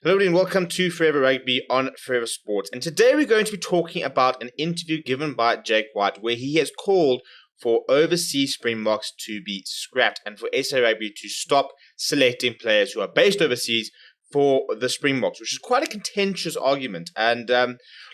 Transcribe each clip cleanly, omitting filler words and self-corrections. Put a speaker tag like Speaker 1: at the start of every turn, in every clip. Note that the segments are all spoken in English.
Speaker 1: Hello and welcome to Forever Rugby on Forever Sports. And today we're going to be talking about an interview given by Jake White where he has called for overseas Springboks to be scrapped and for SA Rugby to stop selecting players who are based overseas for the Springboks, which is quite a contentious argument. And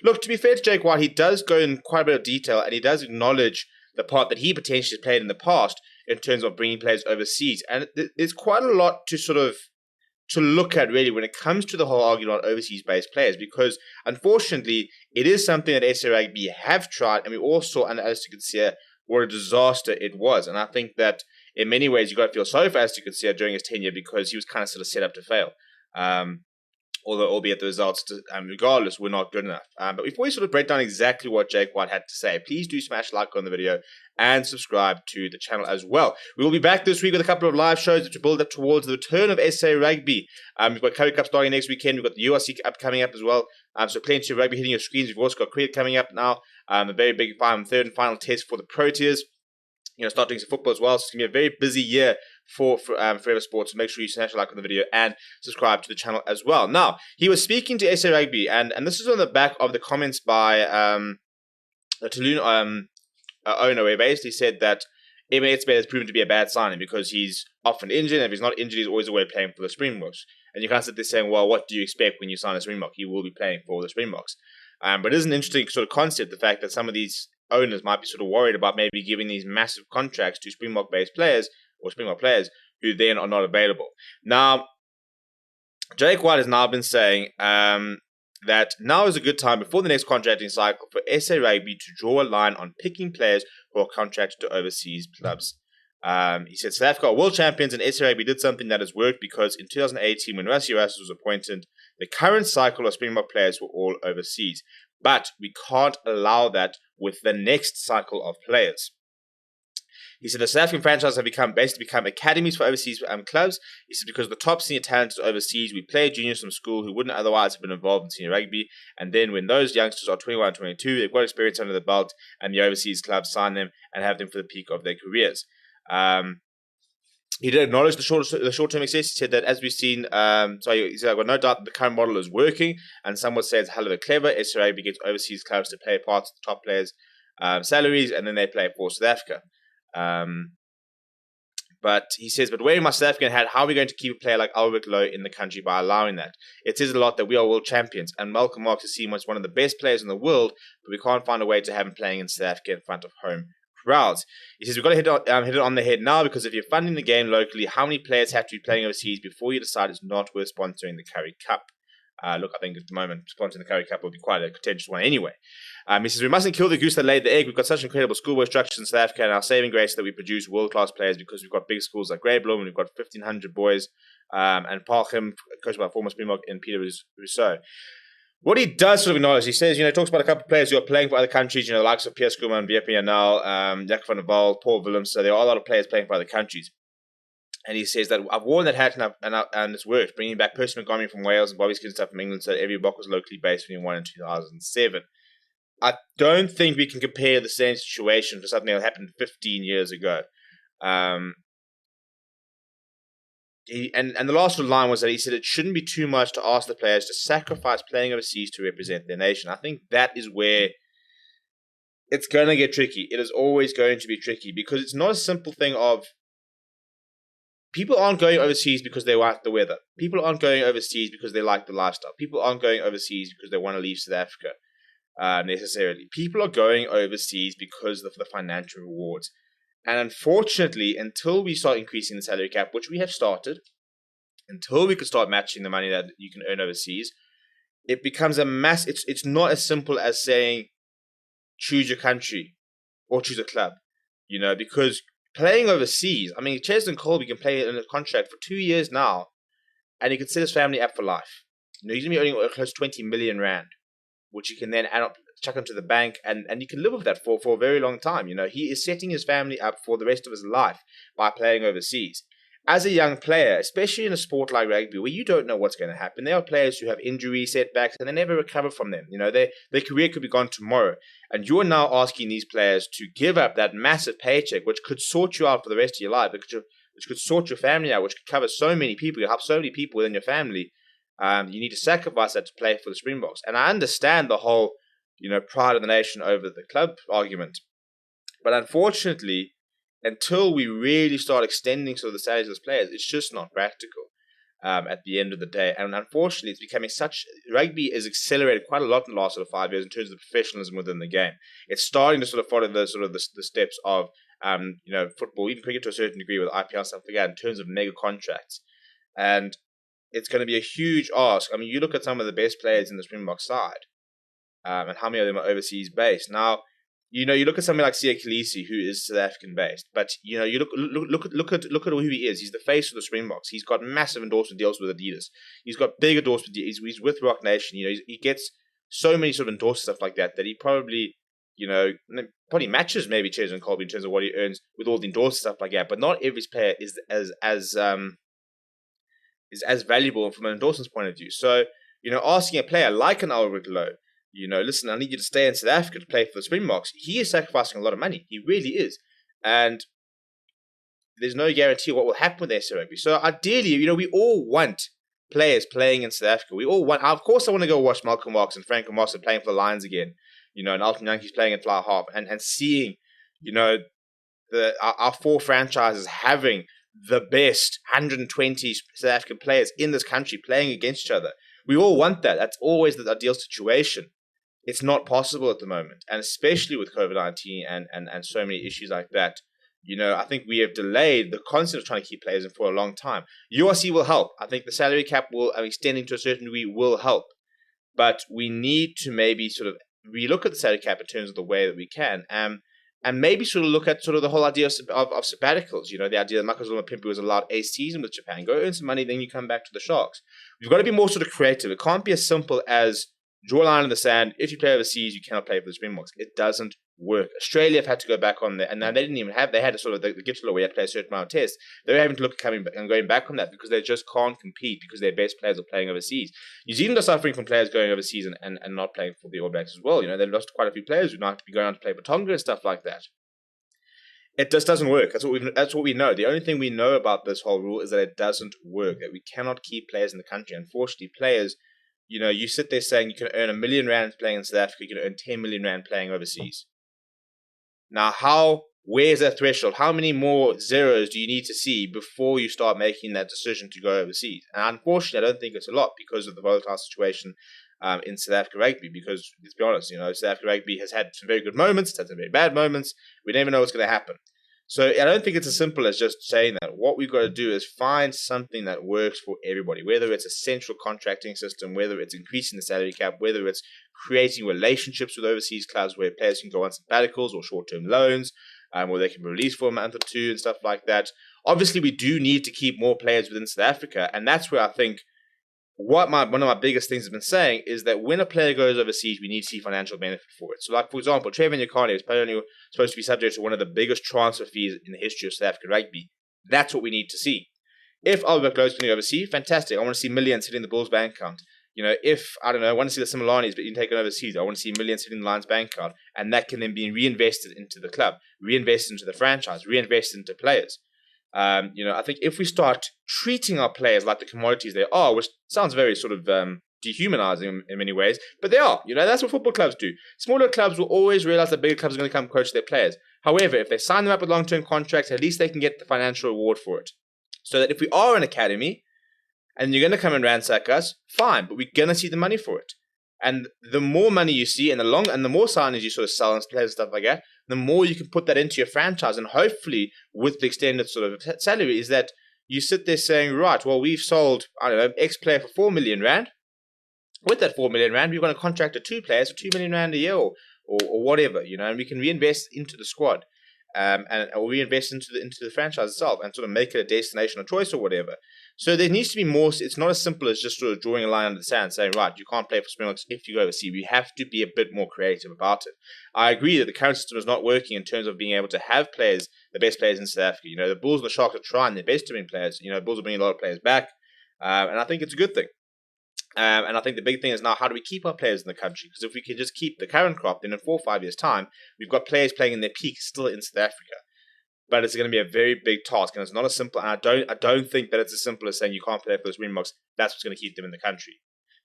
Speaker 1: look, to be fair to Jake White, he does go in quite a bit of detail and he does acknowledge the part that he potentially has played in the past in terms of bringing players overseas. And there's quite a lot to look at really when it comes to the whole argument on overseas-based players, because unfortunately it is something that SA Rugby have tried, and we all saw under Alistair Coetzee what a disaster it was. And I think that in many ways you've got to feel sorry for Alistair Coetzee during his tenure because he was kind of sort of set up to fail. Although albeit the results, regardless, were not good enough. But before we sort of break down exactly what Jake White had to say, please do smash like on the video and subscribe to the channel as well. We will be back this week with a couple of live shows to build up towards the return of SA Rugby. We've got Currie Cup starting next weekend. We've got the URC Cup coming up as well. So plenty of rugby hitting your screens. We've also got cricket coming up now. A very big third and final test for the Proteas. Start doing some football as well. So it's going to be a very busy year for Forever Sports. So make sure you smash a like on the video and subscribe to the channel as well. Now, he was speaking to SA Rugby, and this is on the back of the comments by the Toulon owner, where he basically said that Evan Etzebeth has proven to be a bad signing because he's often injured, and if he's not injured, he's always away playing for the Springboks. And you can't sit there saying, well, what do you expect when you sign a Springbok? He will be playing for the Springboks. But it is an interesting sort of concept, the fact that some of these owners might be sort of worried about maybe giving these massive contracts to Springbok-based players or Springbok players who then are not available. Now, Jake White has now been saying that now is a good time before the next contracting cycle for SA Rugby to draw a line on picking players who are contracted to overseas clubs. He said South Africa are world champions and SA Rugby did something that has worked because in 2018 when Rassie Erasmus was appointed, the current cycle of Springbok players were all overseas. But we can't allow that with the next cycle of players. He said the South African franchises have basically become academies for overseas clubs. He said because the top senior talent is overseas, we play juniors from school who wouldn't otherwise have been involved in senior rugby. And then when those youngsters are 21 and 22, they've got experience under the belt and the overseas clubs sign them and have them for the peak of their careers. He did acknowledge the short-term success. He said that as we've seen, he said, I've got no doubt that the current model is working, and some would say it's hell of a clever. SA Rugby gets overseas clubs to pay parts of the top players' salaries, and then they play for South Africa. But he says, but wearing my South African hat, how are we going to keep a player like Albert Lowe in the country by allowing that? It says a lot that we are world champions, and Malcolm Marx is seen as one of the best players in the world, but we can't find a way to have him playing in South Africa in front of home crowds. He says we've got to hit it on the head now because if you're funding the game locally, how many players have to be playing overseas before you decide it's not worth sponsoring the Currie Cup? Look, I think at the moment sponsoring the Currie Cup will be quite a contentious one anyway. He says we mustn't kill the goose that laid the egg. We've got such incredible schoolwork structures in South Africa and our saving grace that we produce world-class players because we've got big schools like Grey Bloem and we've got 1,500 boys and Parkham, coached by former Springbok and Peter Rousseau. What he does sort of acknowledge, he says, he talks about a couple of players who are playing for other countries, the likes of Pierre Schoeman and Viepi Anal, Jack van der Waal, Paul Willems, so there are a lot of players playing for other countries. And he says that I've worn that hat and it's worked, bringing back Percy Montgomery from Wales and Bobby Skinner from England so that every Bok was locally based when he won in 2007. I don't think we can compare the same situation for something that happened 15 years ago. And the last line was that he said it shouldn't be too much to ask the players to sacrifice playing overseas to represent their nation. I think that is where it's going to get tricky. It is always going to be tricky because it's not a simple thing of people aren't going overseas because they like the weather. People aren't going overseas because they like the lifestyle. People aren't going overseas because they want to leave South Africa necessarily. People are going overseas because of the financial rewards. And unfortunately, until we start increasing the salary cap, which we have started, until we can start matching the money that you can earn overseas, it becomes a mass. It's not as simple as saying, choose your country or choose a club, because playing overseas, Cheslin Colby can play in a contract for 2 years now, and he can set his family up for life. He's going to be earning close to 20 million rand, which he can then add up, chuck into the bank, and you can live with that for a very long time. He is setting his family up for the rest of his life by playing overseas. As a young player, especially in a sport like rugby, where you don't know what's going to happen, there are players who have injury setbacks and they never recover from them. Their career could be gone tomorrow. And you're now asking these players to give up that massive paycheck, which could sort you out for the rest of your life, which could sort your family out, which could cover so many people, you help so many people within your family, You need to sacrifice that to play for the Springboks. And I understand the whole, pride of the nation over the club argument. But unfortunately, until we really start extending sort of the salaries of those players, it's just not practical at the end of the day. And unfortunately, it's becoming rugby has accelerated quite a lot in the last sort of 5 years in terms of the professionalism within the game. It's starting to sort of follow the steps of football, even cricket to a certain degree with IPL and stuff like that in terms of mega contracts. And it's going to be a huge ask. I mean, you look at some of the best players in the Springbok side, and how many of them are overseas based. Now, you look at somebody like Sia Khaleesi, who is South African based, but you look at who he is. He's the face of the Springboks. He's got massive endorsement deals with Adidas. He's got big endorsement deals. He's with Rock Nation. He gets so many sort of endorsed stuff like that he probably matches maybe Cheers and Colby in terms of what he earns with all the endorsed stuff like that. But not every player is as valuable from an endorsement point of view. So asking a player like an Albert Lowe, listen, I need you to stay in South Africa to play for the Springboks. He is sacrificing a lot of money. He really is. And there's no guarantee what will happen with SA Rugby. So ideally, we all want players playing in South Africa. We all want, of course, I want to go watch Malcolm Marx and Frank Moss playing for the Lions again, and Alton Yankees playing in fly half and seeing, our four franchises having the best 120 South African players in this country playing against each other. We all want that. That's always the ideal situation. It's not possible at the moment, and especially with COVID-19 and so many issues like that. I think we have delayed the concept of trying to keep players in for a long time. URC will help. I think the salary cap will extending to a certain degree will help, but we need to maybe sort of relook at the salary cap in terms of the way that we can, and maybe sort of look at sort of the whole idea of sabbaticals. The idea that Makazuma Pimpi was allowed a season with Japan. Go earn some money, then you come back to the Sharks. We've got to be more sort of creative. It can't be as simple as draw a line in the sand. If you play overseas, you cannot play for the Springboks. It doesn't work. Australia have had to go back on there, and now they didn't even have. They had a sort of the gift law where you had to play a certain amount of tests. They're having to look at coming back and going back on that because they just can't compete because their best players are playing overseas. New Zealand are suffering from players going overseas and not playing for the All Blacks as well. They've lost quite a few players who now have to be going on to play for Tonga and stuff like that. It just doesn't work. That's what we know. The only thing we know about this whole rule is that it doesn't work. That we cannot keep players in the country. Unfortunately, players, you sit there saying you can earn R1 million playing in South Africa, you can earn 10 million rand playing overseas. Now, where's that threshold? How many more zeros do you need to see before you start making that decision to go overseas? And unfortunately, I don't think it's a lot because of the volatile situation in South Africa Rugby. Because let's be honest, South Africa Rugby has had some very good moments, it's had some very bad moments. We never know what's going to happen. So I don't think it's as simple as just saying that. What we've got to do is find something that works for everybody, whether it's a central contracting system, whether it's increasing the salary cap, whether it's creating relationships with overseas clubs where players can go on sabbaticals or short-term loans, where they can be released for a month or two and stuff like that. Obviously, we do need to keep more players within South Africa, and that's where I think one of my biggest things I've been saying is that when a player goes overseas, we need to see financial benefit for it. So, like, for example, Trevor Nyakane is only supposed to be subject to one of the biggest transfer fees in the history of South African rugby. That's what we need to see. If Albert Lowe's going overseas, fantastic. I want to see millions hitting the Bulls' bank account. If, I don't know, I want to see the Similani's but you can take it overseas, I want to see millions hitting the Lions' bank account, and that can then be reinvested into the club, reinvested into the franchise, reinvested into players. I think if we start treating our players like the commodities they are, which sounds very sort of dehumanizing in many ways, but they are. That's what football clubs do. Smaller clubs will always realize that bigger clubs are going to come coach their players. However, if they sign them up with long-term contracts, at least they can get the financial reward for it. So that if we are an academy and you're going to come and ransack us, fine, but we're going to see the money for it. And the more money you see and the more signings you sort of sell and players and stuff like that, the more you can put that into your franchise. And hopefully with the extended sort of salary is that you sit there saying, right, well, we've sold, I don't know, X player for 4 million rand. With that 4 million rand, we're going to contract to 2 players for 2 million rand a year or whatever, and we can reinvest into the squad. Or reinvest into the franchise itself and sort of make it a destination of choice or whatever. So there needs to be more. It's not as simple as just sort of drawing a line under the sand saying, right, you can't play for Springboks if you go overseas. We have to be a bit more creative about it. I agree that the current system is not working in terms of being able to have players, the best players in South Africa. The Bulls and the Sharks are trying their best to bring players. The Bulls are bringing a lot of players back. And I think it's a good thing. And I think the big thing is now, how do we keep our players in the country? Because if we can just keep the current crop, then in 4 or 5 years' time, we've got players playing in their peak still in South Africa. but it's going to be a very big task, and it's not as simple. And I don't think that it's as simple as saying you can't play for the Springboks. That's what's going to keep them in the country.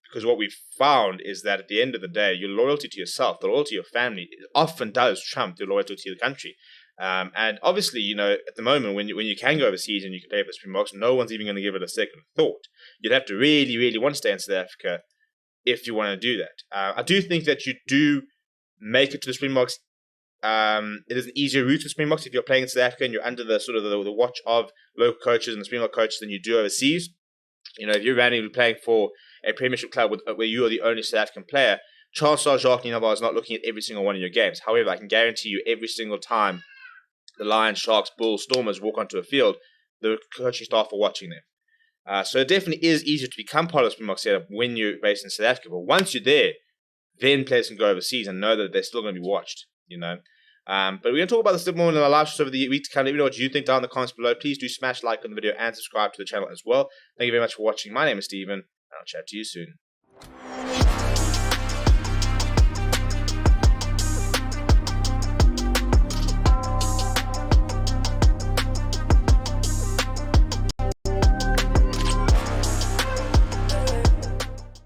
Speaker 1: Because what we've found is that at the end of the day, your loyalty to yourself, the loyalty to your family, often does trump your loyalty to the country. And obviously, at the moment, when you can go overseas and you can play for the Springboks, no one's even going to give it a second thought. You'd have to really, really want to stay in South Africa if you want to do that. I do think that you do make it to the Springboks. It is an easier route for Springboks if you're playing in South Africa and you're under the sort of the watch of local coaches and the Springbok coaches than you do overseas. If you're randomly playing for a Premiership club where you are the only South African player, chances are Jacques Nienaber is not looking at every single one of your games. However, I can guarantee you every single time the Lions, Sharks, Bulls, Stormers walk onto a field, the coaching staff are watching them. So it definitely is easier to become part of the Springbok setup when you're based in South Africa. But once you're there, then players can go overseas and know that they're still going to be watched, But we're going to talk about this a bit more in our live shows over the week to kind of let me know what you think down in the comments below. Please do smash like on the video and subscribe to the channel as well. Thank you very much for watching. My name is Steven, and I'll chat to you soon.